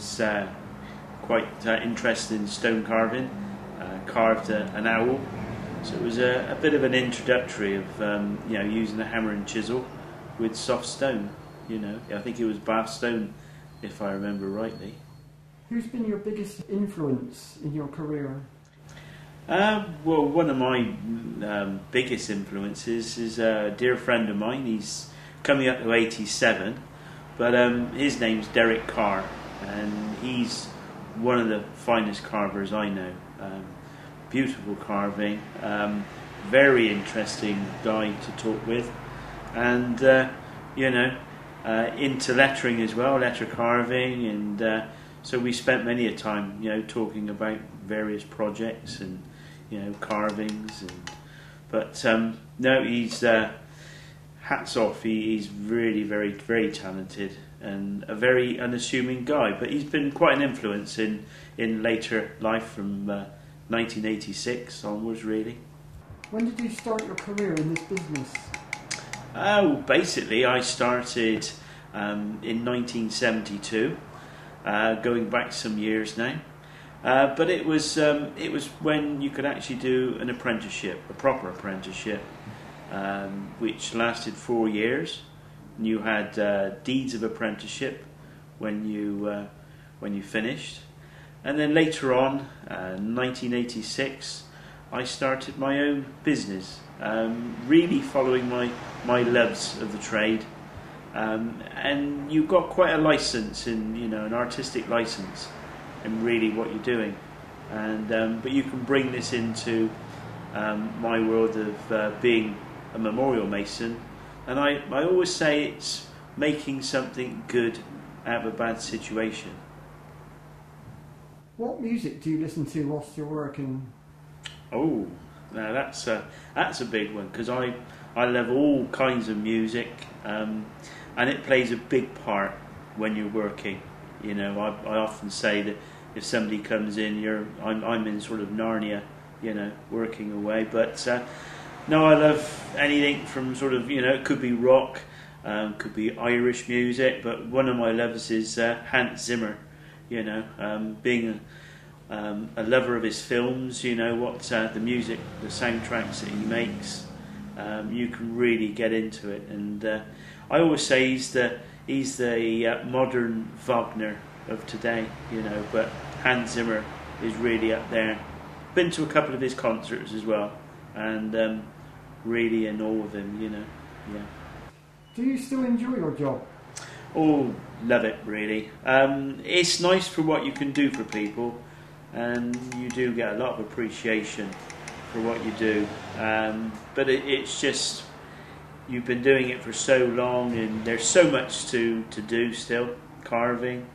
was quite interested in stone carving, carved an owl. So it was a bit of an introductory of using a hammer and chisel with soft stone. I think it was Bath stone, if I remember rightly. Who's been your biggest influence in your career? Well, one of my biggest influences is a dear friend of mine. He's coming up to 87, but his name's Derek Carr, and he's one of the finest carvers I know. Beautiful carving, very interesting guy to talk with, and into lettering as well, letter carving, and so we spent many a time, talking about various projects and carvings, but no, he's hats off. He's really very, very talented and a very unassuming guy, but he's been quite an influence in later life from 1986 onwards, really. When did you start your career in this business? Basically I started in 1972, going back some years now. But it was when you could actually do an apprenticeship, a proper apprenticeship, which lasted 4 years. And you had deeds of apprenticeship when you finished, and then later on, 1986, I started my own business, really following my loves of the trade. And you've got quite a license in an artistic license and really what you're doing, and but you can bring this into my world of being a memorial mason, and I always say it's making something good out of a bad situation. What music do you listen to whilst you're working? Oh, now that's a big one, because I love all kinds of music, and it plays a big part when you're working. I often say that if somebody comes in, I'm in sort of Narnia, working away. But no, I love anything from sort of, it could be rock, could be Irish music, but one of my loves is Hans Zimmer. Being a lover of his films, what the music, the soundtracks that he makes, you can really get into it. And I always say he's the modern Wagner of today, but Hans Zimmer is really up there. Been to a couple of his concerts as well, and really in awe of him, yeah. Do you still enjoy your job? Oh, love it, really. It's nice for what you can do for people, and you do get a lot of appreciation for what you do. But it's just, you've been doing it for so long, and there's so much to do still. Carving,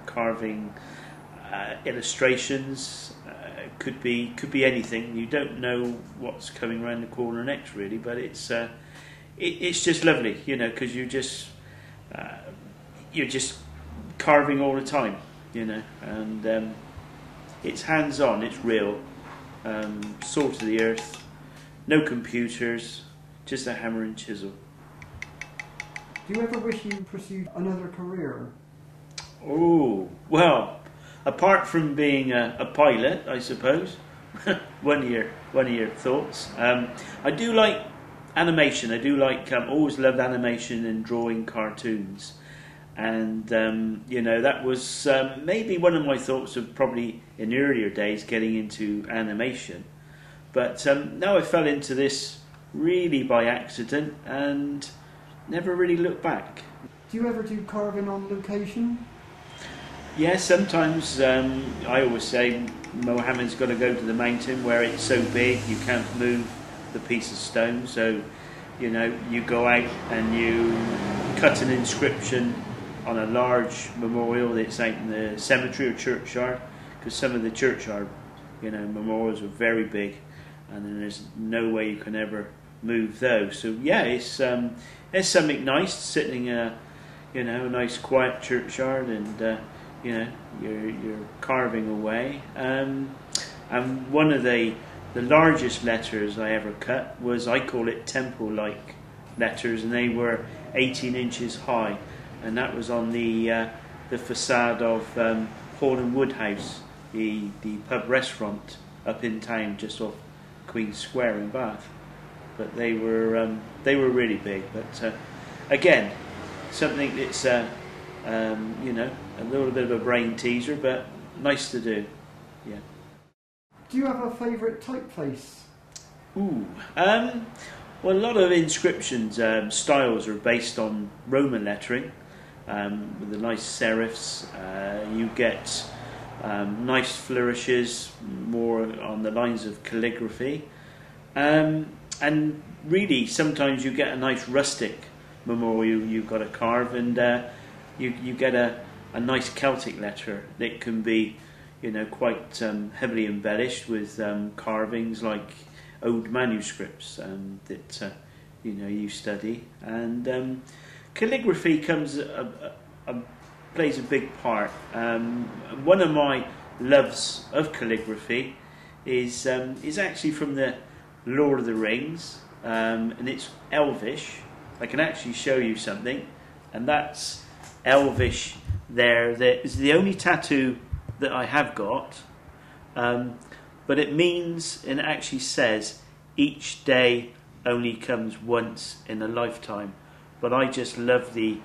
carving illustrations, could be anything. You don't know what's coming around the corner next, really, but it's just lovely, because you're just carving all the time, and it's hands-on, it's real, salt of the earth, no computers, just a hammer and chisel. Do you ever wish you pursued another career? Oh, well, apart from being a pilot, I suppose. one of your thoughts. I do like animation. I do like, always loved animation and drawing cartoons, and that was maybe one of my thoughts of probably in the earlier days getting into animation. But now I fell into this really by accident and never really looked back. Do you ever do carving on location? Yeah, sometimes. I always say Mohammed's got to go to the mountain where it's so big you can't move the piece of stone, so you go out and you cut an inscription on a large memorial that's out in the cemetery or churchyard, because some of the churchyard memorials are very big, and then there's no way you can ever move those. So yeah, it's something nice sitting in a nice quiet churchyard, and you're carving away. And one of the largest letters I ever cut was, I call it temple-like letters, and they were 18 inches high, and that was on the the facade of Horn and Wood House, the pub restaurant up in town, just off Queen Square in Bath. But they were really big. But again, something that's you know, a little bit of a brain teaser, but nice to do. Yeah. Do you have a favourite typeface? Ooh. Well, a lot of inscriptions styles are based on Roman lettering, with the nice serifs. You get nice flourishes, more on the lines of calligraphy, and really sometimes you get a nice rustic memorial you've got to carve, and you get a nice Celtic letter that can be, you know, quite heavily embellished with carvings like old manuscripts that you know, you study, and calligraphy plays a big part. One of my loves of calligraphy is actually from the Lord of the Rings, and it's Elvish. I can actually show you something, and that's Elvish there. That is the only tattoo that I have got, but it means, and it actually says, each day only comes once in a lifetime. But I just love the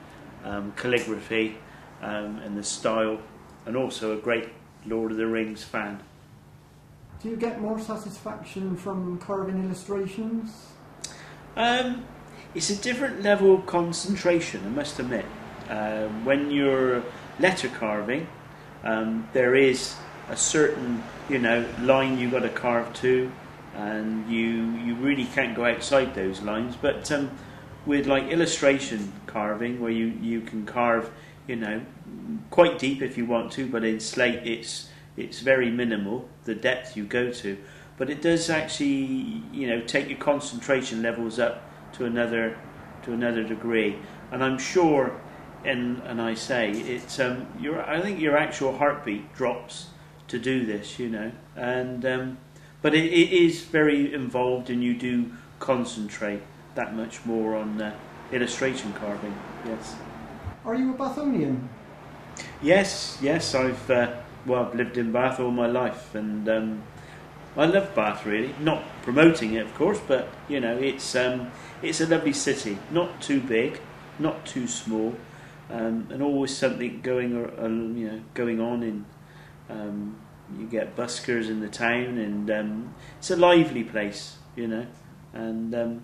calligraphy and the style, and also a great Lord of the Rings fan. Do you get more satisfaction from carving illustrations? It's a different level of concentration, I must admit. When you're letter carving, there is a certain, you know, line you've got to carve to, and you really can't go outside those lines. But with like illustration carving, where you can carve, you know, quite deep if you want to, but in slate it's very minimal, the depth you go to, but it does actually, you know, take your concentration levels up to another degree. And I'm sure, and I say it's I think your actual heartbeat drops to do this, you know, and but it is very involved, and you do concentrate that much more on illustration carving. Yes. Are you a Bathonian? Yes. I've lived in Bath all my life, and I love Bath, really. Not promoting it, of course, but you know, it's a lovely city. Not too big, not too small, and always something going on in. You get buskers in the town, and it's a lively place, you know, and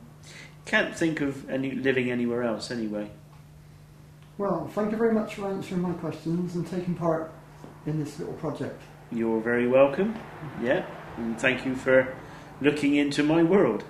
can't think of living anywhere else anyway. Well, thank you very much for answering my questions and taking part in this little project. You're very welcome. Yeah, and thank you for looking into my world.